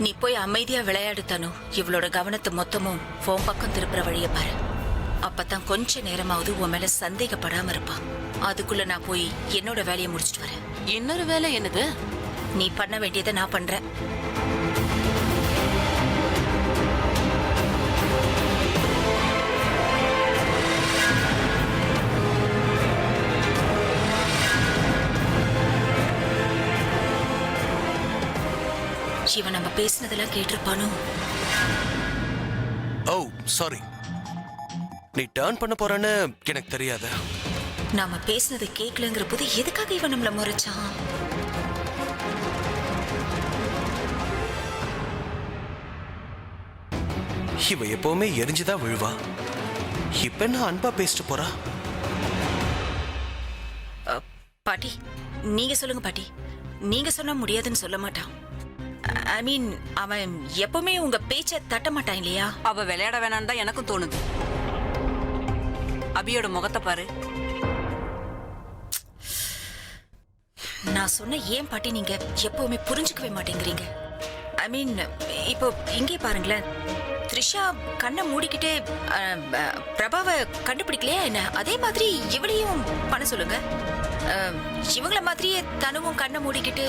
நீ போய் அமைதியா விளையாடு தனு. இவளோட கவனத்தை மொத்தமும் போன் பக்கம் திருப்புற வழிய பாரு. அப்பதான் கொஞ்ச நேரமாவது உன் மேல சந்தேகப்படாம இருப்பா. அதுக்குள்ள நான் போய் என்னோட வேலையை முடிச்சிட்டு வரேன். இன்னொரு வேலை என்னது? நீ பண்ண வேண்டியதை நான் பண்றேன். இவன் நம்ம பேசினதெல்லாம் கேட்டிருப்பானோ? ஓ சாரி, நீ டர்ன் பண்ண போறன்னு எனக்கு தெரியாது. நாம பேசினதை கேட்கலங்கிற போது எதுக்காக இவன் நம்மள முறைச்சான்? இவ எப்பவுமே எரிஞ்சுதான் விழுவா. இப்ப என்ன அன்பா பேசிட்டு போறா? பாட்டி நீங்க சொல்லுங்க பாட்டி. நீங்க சொன்னா முடியாதுன்னு சொல்ல மாட்டான். ஐ மீன் அவன் எப்பவுமே உங்க பேச்ச தட்ட மாட்டான் இல்லையா? அவ விளையாட வேணான்னு தான் எனக்கும் தோணுது. அபியோட முகத்தை பாரு. நான் சொன்ன ஏன் பாட்டி நீங்க எப்பவுமே புரிஞ்சுக்கவே மாட்டேங்கிறீங்க? ஐ மீன் இப்போ இங்கே பாருங்களேன், த்ரிஷா கண்ணை மூடிக்கிட்டே பிரபாவை கண்டுபிடிக்கலையா என்ன? அதே மாதிரி இவளையும் பண்ண சொல்லுங்க. இவங்கள மாதிரியே தனுவும் கண்ணை மூடிக்கிட்டு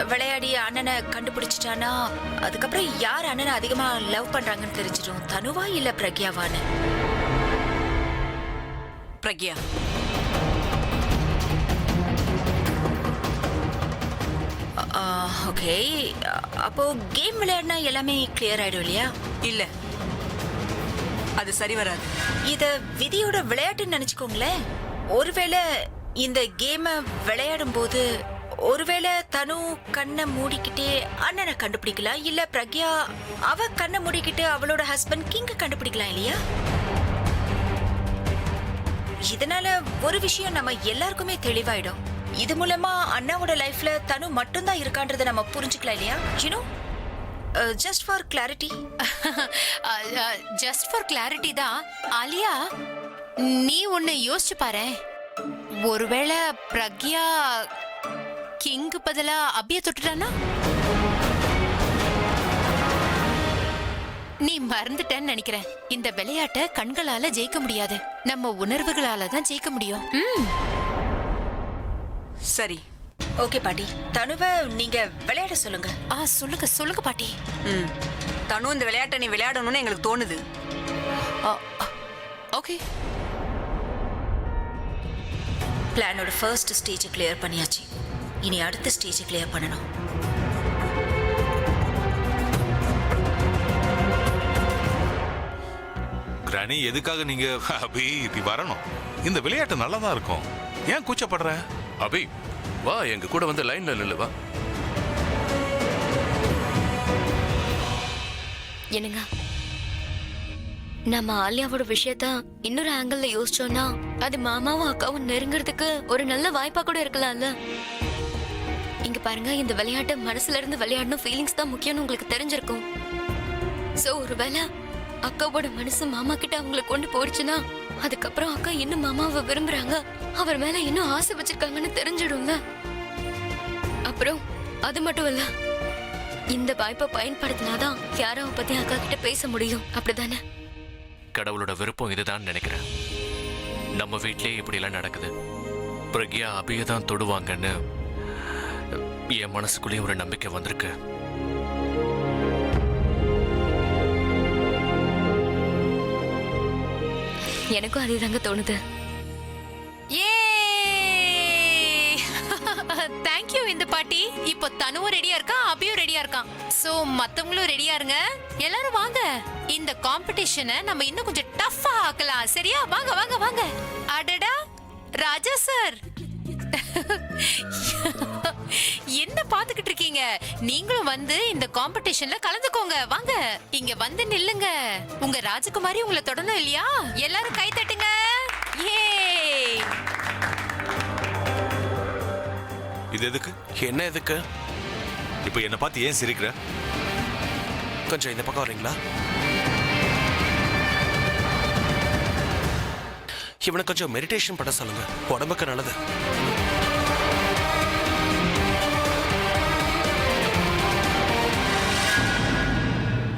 விளையாடி அண்ணனை கண்டுபிடிச்சிட்டானா அதுக்கப்புறம் யார் அண்ணனை அதிகமா லவ் பண்றாங்கன்னு தெரிஞ்சிடும். தனுவா இல்ல பிரக்யாவான்னு. பிரக்யா. ஓகே, அப்போ கேம் விளையாடினா எல்லாமே கிளியர் ஆயிடும் இல்லையா? இல்ல, அது சரி வராது. இத விதியோட விளையாட்டுன்னு நினைச்சுக்கோங்களேன். ஒருவேளை இந்த கேம விளையாடும் போது ஒருவேளை தனு கண்ணை மூடிக்கிட்டே அண்ணனை கண்டுபிடிக்கலாம், இல்ல பிரக்யா அவ கண்ணை மூடிக்கிட்டு அவளோட ஹஸ்பண்ட் கிங்க கண்டுபிடிக்கலாம் இல்லையா? இதனால ஒரு விஷயம் நம்ம எல்லாருக்குமே தெளிவாயிடும். இது மூலமா அண்ணாவோட லைஃப்ல தனு மட்டும்தான் இருக்கான்றத நம்ம புரிஞ்சுக்கலாம் இல்லையா? You know, just for clarity. Just for clarity தான். ஆலியா, நீ ஒன்னு யோசிச்சு பாரு. ஒருவேளை பிரக்யா கிங்கு பதிலா அபிய தொட்டுட்டானா? நீ மறந்துட்டேன்னு நினைக்கிறேன். இந்த விளையாட்டை கண்களால ஜெயிக்க முடியாது, நம்ம உணர்வுகளால தான் ஜெயிக்க முடியும். சரி, ஓகே பாட்டி. தனுவை நீங்க விளையாட சொல்லுங்க. சொல்லுங்க சொல்லுங்க பாட்டி. தனு இந்த விளையாட்டை நீ விளையாடணும்னு எங்களுக்கு தோணுது. ஓகே. பிளானோட ஃபர்ஸ்ட் ஸ்டேஜ் கிளியர் பண்ணியாச்சு. இனி அடுத்த ஸ்டேஜ் கிளியர் பண்ணணும். கிரானி, எதுக்காக நீங்க அபி இது வரணும்? இந்த விளையாட்டு நல்லா தான் இருக்கும். ஏன் கூச்சப்படுற? அபி வா, எங்க கூட வந்து லைன்ல நில்லு. வா. என்னங்க, நம்ம ஆலியாவோட விஷயத்த இன்னொரு ஆங்கிள் யோசிச்சோம்னா அது மாமாவும் அக்காவும் நெருங்கிறதுக்கு ஒரு நல்ல வாய்ப்பா கூட இருக்கலாம்ல. இங்க பாருங்க, இந்த விளையாட்டு மனசுல இருந்து விளையாடணும், ஃபீலிங்ஸ் தான் முக்கியம்னு உங்களுக்கு தெரிஞ்சிருக்கும். சோ ஒருவேளை அக்காவோட மனசு மாமா கிட்ட அவங்களை கொண்டு போயிடுச்சுன்னா அதுக்கப்புறம் அக்கா இன்னும் மாமாவை விரும்புறாங்க, அவர் மேல இன்னும் ஆசை வச்சிருக்காங்கன்னு தெரிஞ்சிடும்ல. அப்புறம் அது மட்டும் இல்ல, இந்த வாய்ப்பை பயன்படுத்தினாதான் யாராவை பத்தி அக்கா கிட்ட பேச முடியும். அப்படிதானே? கடவுளோட விருப்பம் இதுதான் நினைக்கிறேன். நம்ம வீட்லயே இப்படி எல்லாம் நடக்குது. பிரக்யா அபியை தான் தொடுவாங்கன்னு என் மனசுக்குள்ளேயே ஒரு நம்பிக்கை வந்திருக்கு. எனக்கும் அதேதாங்க தோணுது. தேங்க்யூ இந்த பாட்டி. இப்போ தனுவும் ரெடியா இருக்கான், அபியும் ரெடியா இருக்கான். சோ மத்தவங்களும் ரெடியா இருங்க. எல்லாரும் வாங்க, இந்த காம்படிஷனை நம்ம இன்னும் கொஞ்சம் டஃப்பா ஆக்கலாம். சரியா? வாங்க வாங்க வாங்க. அடடா ராஜா சார், என்ன பாத்துக்கிட்டு இருக்கீங்க? நீங்களும் வந்து இந்த காம்படிஷன்ல கலந்துக்கோங்க. வாங்க இங்க வந்து நில்லுங்க. உங்க ராஜகுமாரி உங்களை தொடணும் இல்லையா? எல்லாரும் கை தட்டுங்க. ஏ, இது எதுக்கு? என்ன எதுக்கு? இப்ப என்ன பார்த்து ஏன் சிரிக்கிற? கொஞ்சம் இந்த பக்கம் வரீங்களா? இவனை கொஞ்சம் மெடிடேஷன் பண்ண சொல்லுங்க, உடம்புக்கு நல்லது.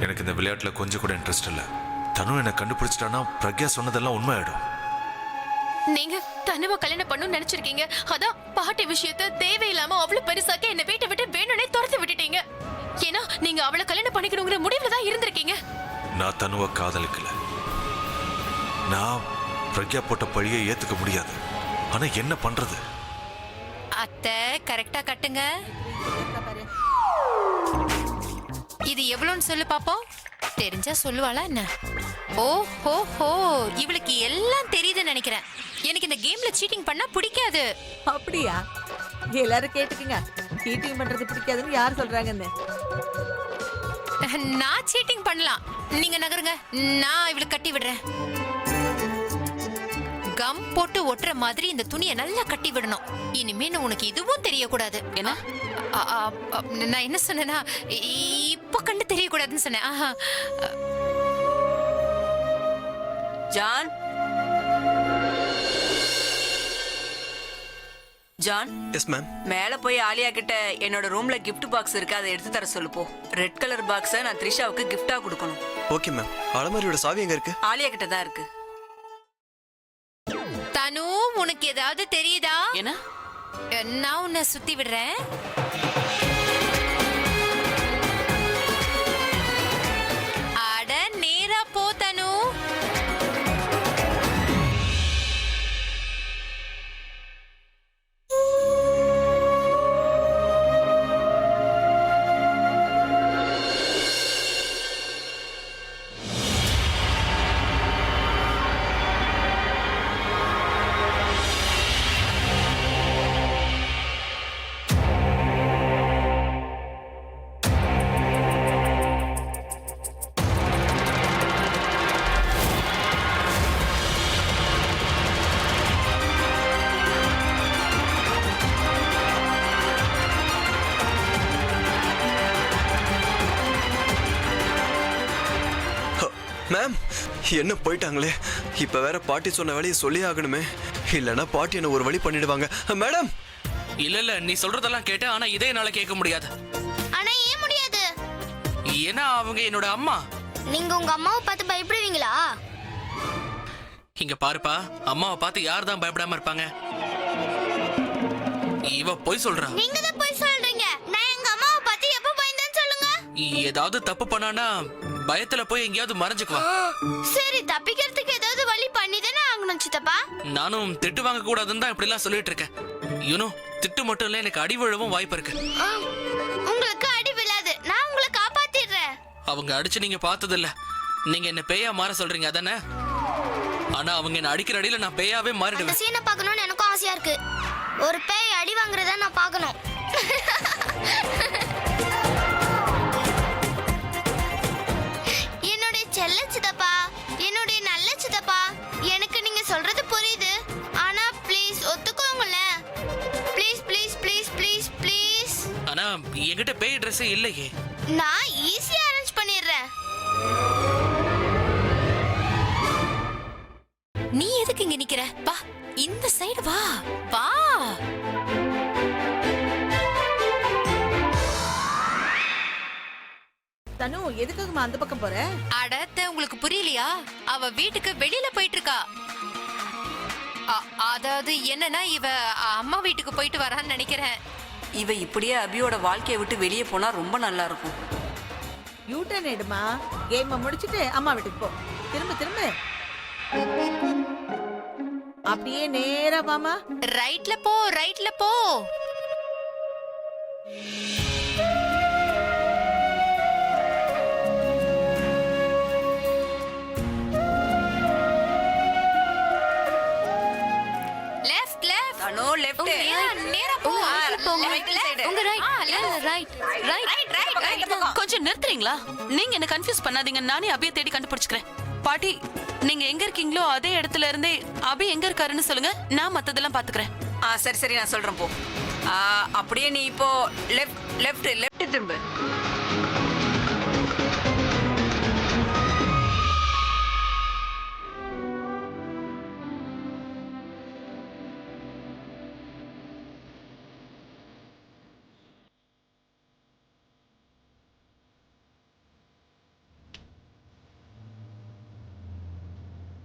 எனக்கு இந்த விளையாட்டுல கொஞ்சம் கூட இன்ட்ரெஸ்ட் இல்லை. தனு என்னை கண்டுபிடிச்சிட்டானா பிரக்யா சொன்னதெல்லாம் உண்மையாயிடும். நீங்க தனுவ கல்யாணம் பண்ணணும்னு நினைச்சிருக்கீங்க. அதான் பாட்டி விஷயத்த தேவையில்லாம அவ்வளவு பெருசாக்கி என்ன வீட்டை விட்டு வேணும்னே துரத்தி விட்டுட்டீங்க. ஏன்னா நீங்க அவளை கல்யாணம் பண்ணிக்கணுங்கிற முடிவுல தான் இருந்திருக்கீங்க. நான் தனுவை காதலிக்கல. நான் பிரக்யா போட்ட பழியை ஏத்துக்க முடியாது. ஆனா என்ன பண்றது? அத்தை கரெக்டா கட்டுங்க. இது எவ்வளவுன்னு சொல்லு பாப்போம். தெரிஞ்சா சொல்லுவாளா என்ன? ஓ ஹோ ஹோ, இவளுக்கு எல்லாம் தெரியுதுன்னு நினைக்கிறேன். எனக்கு இந்த கேம்ல சீட்டிங் பண்ணா பிடிக்காது. அப்படியா? எல்லாரும் கேட்டுக்குங்க, சீட்டிங் பண்றது பிடிக்காதுன்னு யார் சொல்றாங்கன்னு. நான் சீட்டிங் பண்ணலாம், நீங்க நகருங்க. நான் இவளுக்கு கட்டி விடுறேன். கம் போட்டு ஒட்டுற மாதிரி இந்த துணியை நல்லா கட்டி விடணும். இனிமே உனக்கு இதுவும் தெரியக்கூடாது. என்ன? நான் என்ன சொன்னேன்னா, இப்ப கண்டு தெரியக்கூடாதுன்னு சொன்னேன். ஆஹா. John, John. Yes ma'am. மேல போய் ஆலியா கிட்ட என்னோட ரூம்ல gift பாக்ஸ் இருக்கு, அதை எடுத்து தர சொல்லு போ. ரெட் கலர் பாக்ஸ நான் த்ரிஷாவுக்கு gift-ஆ கொடுக்கணும். Okay ma'am. அலமாரியோட சாவி எங்க இருக்கு? ஆலியா கிட்ட தான் இருக்கு. தனு, உனக்கு ஏதாவது தெரியுதா? என்ன? நான் உன்னை சுத்தி விடுறேன். அட நேரா போ தனு. மேம், என்ன போயிட்டாங்களே. இப்ப வேற பாட்டி சொன்ன வேலையை சொல்லி ஆகணுமே, இல்லனா பாட்டி என்ன ஒரு வழி பண்ணிடுவாங்க. மேடம். இல்ல நீ சொல்றதெல்லாம் கேட்டேன், ஆனா இதே என்னால கேட்க முடியாது. ஆனா ஏன் முடியாது? ஏன்னா அவங்க என்னோட அம்மா. நீங்க உங்க அம்மாவை பார்த்து பயப்படுவீங்களா? இங்க பாருப்பா, அம்மாவை பார்த்து யார் தான் பயப்படாம இருப்பாங்க? இவ போய் சொல்றா. நீங்க தான் போய் சொல்றீங்க. நான் எங்க அம்மாவை பார்த்து எப்ப பயந்தேன்னு சொல்லுங்க. ஏதாவது தப்பு பண்ணானா பயத்துல போய் எங்கேயாவது மறைஞ்சுக்குவா. சரி, தப்பிக்கிறதுக்கு ஏதாவது வழி பண்ணி தானே ஆகணும் சித்தப்பா. நானும் திட்டு வாங்க கூடாதுன்னு தான் இப்படி எல்லாம் சொல்லிட்டு இருக்கேன். யூனோ, திட்டு மட்டும் இல்ல, எனக்கு அடி விழவும் வாய்ப்பு இருக்கு. உங்களுக்கு அடி விழாது, நான் உங்களை காப்பாத்திடுறேன். அவங்க அடிச்சு நீங்க பார்த்தது இல்ல. நீங்க என்ன பேயா மாற சொல்றீங்க அதானே? ஆனா அவங்க என்ன அடிக்கிற அடியில நான் பேயாவே அந்த மாறிடுவேன். சீனை பார்க்கணும்னு எனக்கும் ஆசையா இருக்கு. ஒரு பேய் அடி வாங்குறத நான் பார்க்கணும். என்னுடைய செல்ல சித்தப்பா, என்னுடைய நல்ல சித்தப்பா, எனக்கு நீங்க சொல்றது புரியுது. ஆனா ப்ளீஸ் ஒத்துக்கோங்களேன். ப்ளீஸ் ப்ளீஸ் ப்ளீஸ் ப்ளீஸ் ப்ளீஸ். ஆனா என்கிட்ட பேய் ட்ரெஸ் இல்லையே. நான் ஈஸியா அரேஞ்ச் பண்ணிடுறேன். நீ எதுக்கு இங்க நிக்கிற? வா, இந்த சைடு வா. வா. தனு, எதுக்குமா அந்த பக்கம் போற? அடத்த, உங்களுக்கு புரியலையா? அவ வீட்டுக்கு வெளியில போயிட்டு இருக்கா. அதாவது என்னன்னா, இவ அம்மா வீட்டுக்கு போயிட்டு வரான்னு நினைக்கிறேன். இவ இப்படியே அபியோட வாழ்க்கையை விட்டு வெளியே போனா ரொம்ப நல்லா இருக்கும். யூட்டர்ன் எடுமா. கேம் முடிச்சிட்டு அம்மா வீட்டுக்கு போ. திரும்ப திரும்ப அப்படியே நேரா வாமா. ரைட்ல போ, ரைட்ல போ. Left left. தனு லெஃப்ட். நேரா போ. உங்க ரைட். கொஞ்சம் நிறுத்துறீங்களா? நீங்க என்ன கன்ஃபியூஸ் பண்ணாதீங்க. நானே அபியை தேடி கண்டுபிடிச்சுக்கிறேன். பாட்டி, நீங்க எங்க இருக்கீங்களோ அதே இடத்துல இருந்தே அபி எங்க இருக்காருன்னு சொல்லுங்க. நான் மத்ததெல்லாம் பாத்துக்கிறேன். சரி சரி, நான் சொல்றேன் போ. அப்படியே நீ இப்போ லெஃப்ட் லெஃப்ட் லெஃப்ட் திரும்ப.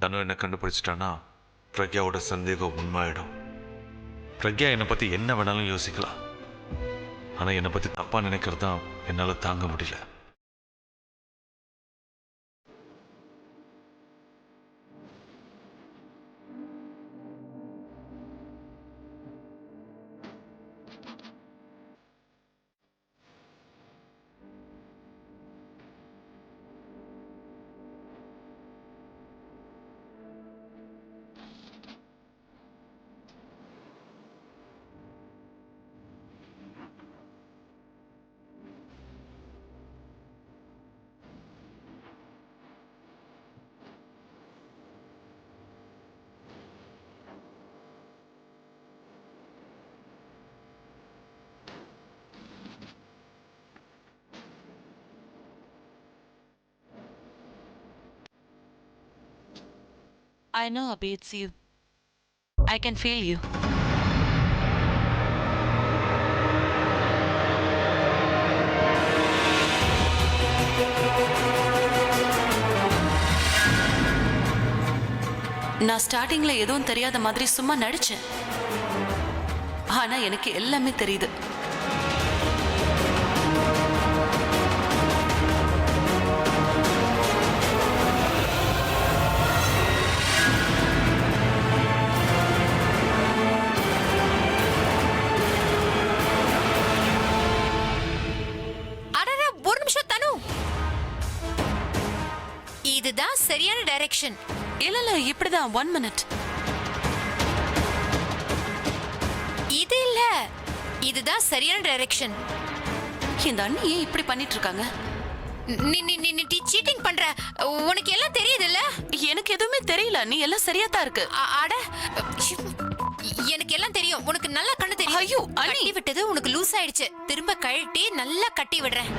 தனு என்ன கண்டுபிடிச்சிட்டானா பிரக்யாவோட சந்தேகம் உண்மையாயிடும். பிரக்யா என்னை பற்றி என்ன வேணாலும் யோசிக்கலாம், ஆனால் என்னை பற்றி தப்பாக நினைக்கிறது தான் என்னால் தாங்க முடியல. I know, Abhi, it's you. I can feel you. நான் ஸ்டார்டிங்ல எதுவும் தெரியாத மாதிரி சும்மா நடிச்சேன். ஆனா எனக்கு எல்லாமே தெரியுது. அடடா, ஒரு நிமிஷம் தனு. இதுதான் சரியான டைரக்ஷன். இல்ல இப்படிதான் 1 minute. இது இல்ல, இதுதான் சரியான டைரக்ஷன். இந்த அண்ணி ஏன் இப்படி பண்ணிட்டு இருக்காங்க? நீ சீட்டிங் பண்ற. உனக்கு எல்லாம் தெரியுது இல்ல? எனக்கு எதுவுமே தெரியல. நீ எல்லாம் சரியா தான் இருக்கு. அட, எனக்கு எல்லாம் தெரியும். உனக்கு நல்லா கண்ணு தெரியும். ஐயோ, அண்ணி. கட்டி விட்டது உனக்கு லூஸ் ஆயிடுச்சு. திரும்ப கழட்டி நல்லா கட்டி விடுறேன்.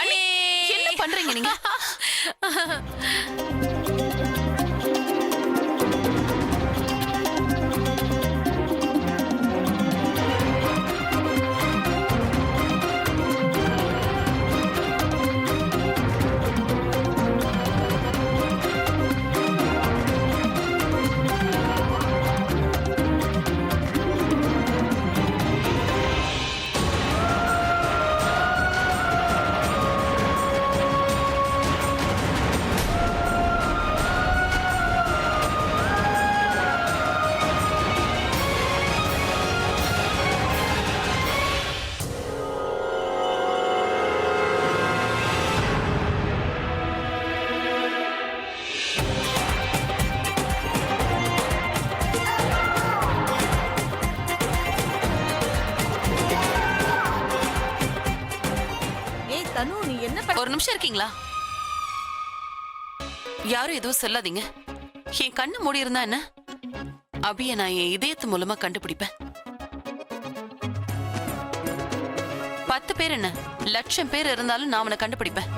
அண்ணி, என்ன பண்றீங்க நீங்க? ஏய் தனு, நீ என்ன பண்ண? ஒரு நிமிஷம் இருக்கீங்களா? யாரும் எதுவும் சொல்லாதீங்க. என் கண்ணு மூடி இருந்தா என்ன? அபிய நான் என் இதயத்து மூலமா கண்டுபிடிப்பேன். 10 பேர் என்ன, 1,00,000 பேர் இருந்தாலும் நான் அவனை கண்டுபிடிப்பேன்.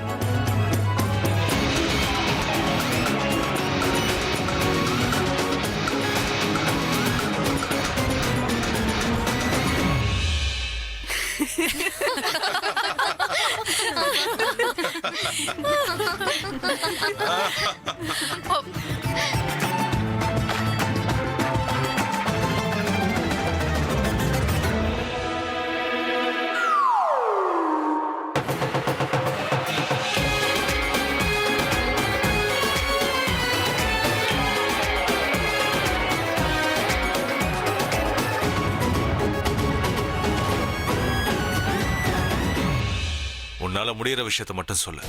உன்னால முடியற விஷயத்தை மட்டும் சொல்லு.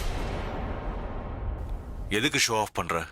எதுக்கு ஷோ ஆஃப் பண்ற?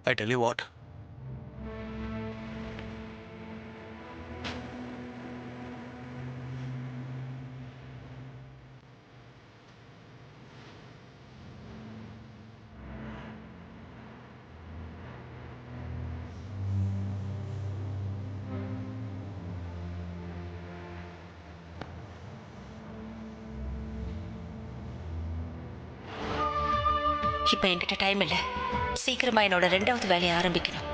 ஐ டெல் யூ வாட், இப்ப என்கிட்ட டைம் இல்ல, சீக்கிரமா என்னோட 2வது வேலையை ஆரம்பிக்கணும்.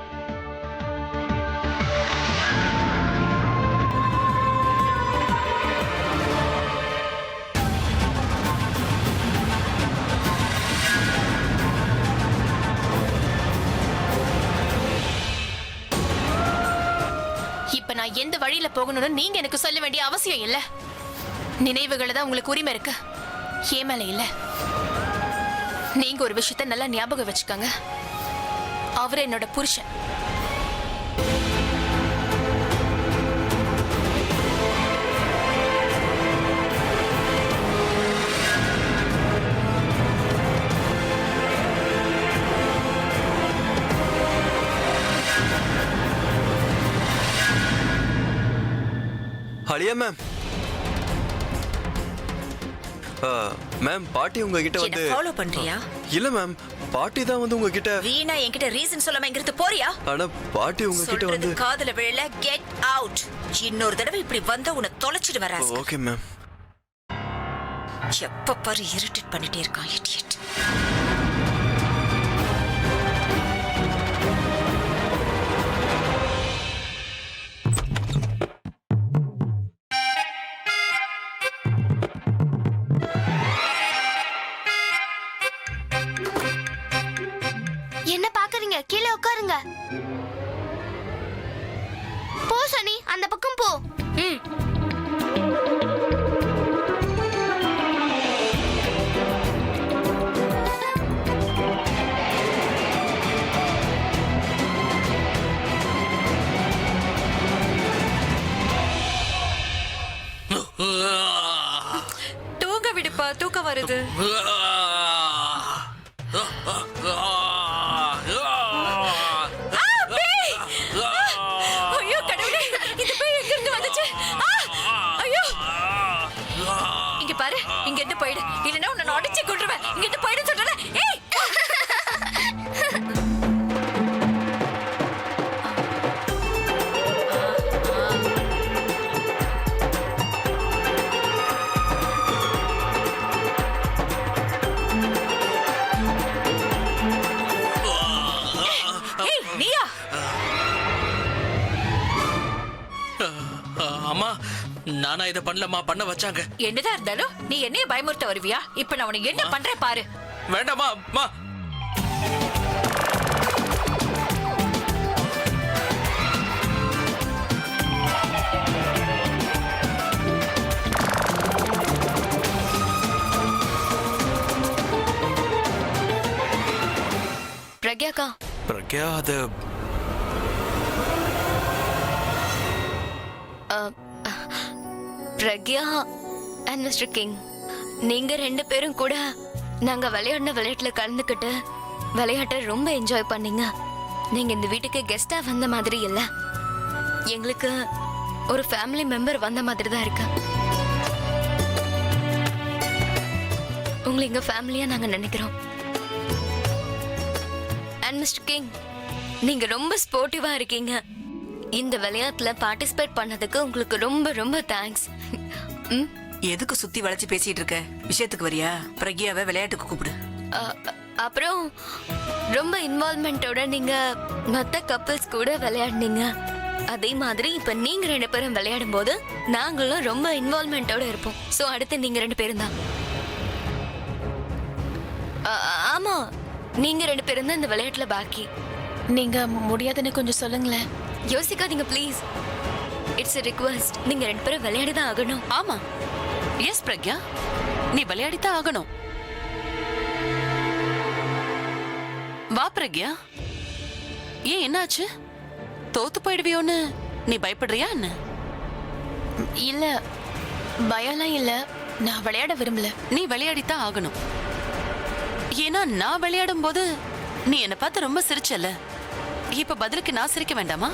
இப்ப நான் எந்த வழியில போகணும்னு நீங்க எனக்கு சொல்ல வேண்டிய அவசியம் இல்ல. நினைவுகளை தான் உங்களுக்கு உரிமை இருக்கு, ஏன் மேல இல்ல. நீங்க ஒரு விஷயத்த நல்லா ஞாபகம் வச்சுக்கோங்க, அவர் என்னோட புருஷன். அழியா மேம். மேம் பாட்டி உங்ககிட்ட வந்து ஃபாலோ பண்றியா? இல்ல மேம், பாட்டி தான் வந்து உங்ககிட்ட வீணா என்கிட்ட ரீசன் சொல்லாம எங்கிறது போறியா? ஆனா பாட்டி உங்ககிட்ட சொல்றது வந்து காதுல விழல, கெட் அவுட். இன்னொரு தடவை இப்படி வந்தா உன்னை தொலைச்சிட்டு வர. Okay ma'am. எப்ப பாரு இரிட்டேட் பண்ணிட்டே இருக்கான் இடியட். என்ன பாக்குறீங்க? கீழே உட்காருங்க. போ சனி, அந்த பக்கம் போ. தூங்க விடுப்பா, தூக்கம் வருது. ஐயோ கடவுளே, இந்த பேய் எங்க இருந்து வந்துச்சு? ஐயோ, இங்க பாரு, இங்க இருந்து போயிடு, இல்லனா உன்னை அடிச்சு கொன்றுவேன். இங்க இருந்து போயிடு சொல்றல. ஏய், நீயா? அம்மா, நானா இதை பண்ணலம்மா, பண்ண வச்சாங்க. என்னதான் இருந்தாலும் நீ என்னைய பயமுறுத்த வருவியா? இப்ப நான் உனக்கு என்ன பண்றேன் பாரு. வேண்டாமா அம்மா. பிரக்யாக்கா, பிரக்யா அது பிரக்யா அண்ட் மிஸ்டர் கிங், நீங்க 2 பேரும் கூட நாங்க விளையாடின விளையாட்டுல கலந்துக்கிட்டு விளையாட்டை ரொம்ப என்ஜாய் பண்ணீங்க. நீங்க இந்த வீட்டுக்கு கெஸ்டா வந்த மாதிரி இல்ல, எங்களுக்கு ஒரு ஃபேமிலி மெம்பர் வந்த மாதிரி தான் இருக்கு. உங்களை எங்க ஃபேமிலியா நாங்க நினைக்கிறோம். அண்ட் மிஸ்டர் கிங், நீங்க ரொம்ப ஸ்போர்ட்டிவா இருக்கீங்க. இந்த விளையாட்டுல பார்ட்டிசிபேட் பண்ணதுக்கு உங்களுக்கு ரொம்ப ரொம்ப தேங்க்ஸ். எதுக்கு சுத்தி வளைச்சு பேசிட்டு இருக்க? விஷயத்துக்கு வரியா? பிரக்யாவை விளையாட்டுக்கு கூப்பிடு. அப்புறம் ரொம்ப இன்வால்வ்மெண்டோட நீங்க மத்த கப்பிள்ஸ் கூட விளையாடுனீங்க. அதே மாதிரி இப்ப நீங்க 2 பேரும் விளையாடும் போது நாங்களும் ரொம்ப இன்வால்வ்மெண்டோட இருப்போம். சோ அடுத்து நீங்க 2 பேரும் தான். ஆமா, நீங்க 2 பேரும் தான் இந்த விளையாட்டுல பாக்கி. நீங்க முடியாதுன்னு கொஞ்சம் சொல்லுங்களேன். யோசிக்காதீங்க ப்ளீஸ். It's a request. நீங்க 2 பேரும் விளையாடி தான் ஆகணும். ஆமா, எஸ் பிரக்யா, நீ விளையாடித்தான் ஆகணும். வா பிரக்யா. ஏன், என்னாச்சு? தோத்து போயிடுவியோன்னு நீ பயப்படுறியா என்ன? இல்ல, பயம்லாம் இல்ல, நான் விளையாட விரும்பல. நீ விளையாடித்தான் ஆகணும். ஏன்னா நான் விளையாடும் போது நீ என்னை பார்த்து ரொம்ப சிரிச்சல. இப்ப பதிலுக்கு நான் சிரிக்க வேண்டாமா?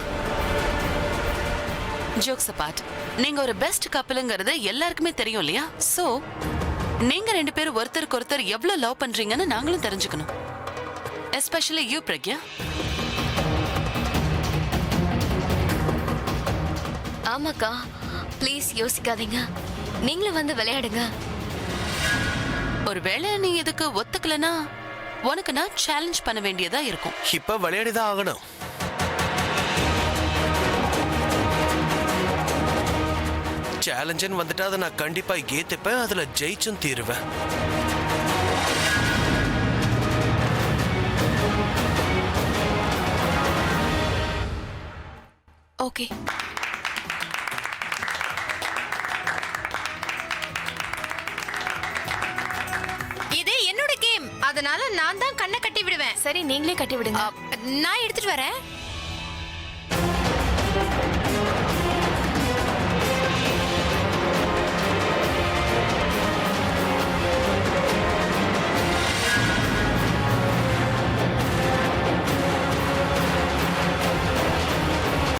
ஜோக்ஸ் அபார்ட், நீங்க ஒரு பெஸ்ட் கப்பலுங்கிறது எல்லாருக்குமே தெரியும் இல்லையா? சோ நீங்க 2 பேரும் ஒருத்தருக்கு ஒருத்தர் எவ்வளவு லவ் பண்றீங்கன்னு நாங்களும் தெரிஞ்சுக்கணும். Especially you Pragya. ஆமாக்கா, ப்ளீஸ் யோசிக்காதீங்க, நீங்களும் வந்து விளையாடுங்க. ஒருவேளை நீ இதுக்கு ஒத்துக்கலனா உனக்கு நான் சேலஞ்ச் பண்ண வேண்டியதா இருக்கும். இப்ப விளையாடிதான் ஆகணும். சேலஞ்சுன்னு வந்துட்டா அதை நான் கண்டிப்பா ஏத்துப்பேன், அதுல ஜெயிச்சும் தீருவேன். ஓகே, இது என்னோட கேம், அதனால நான் தான் கண்ணை கட்டி விடுவேன். சரி, நீங்களே கட்டி விடுங்க. நான் எடுத்துட்டு வரேன்.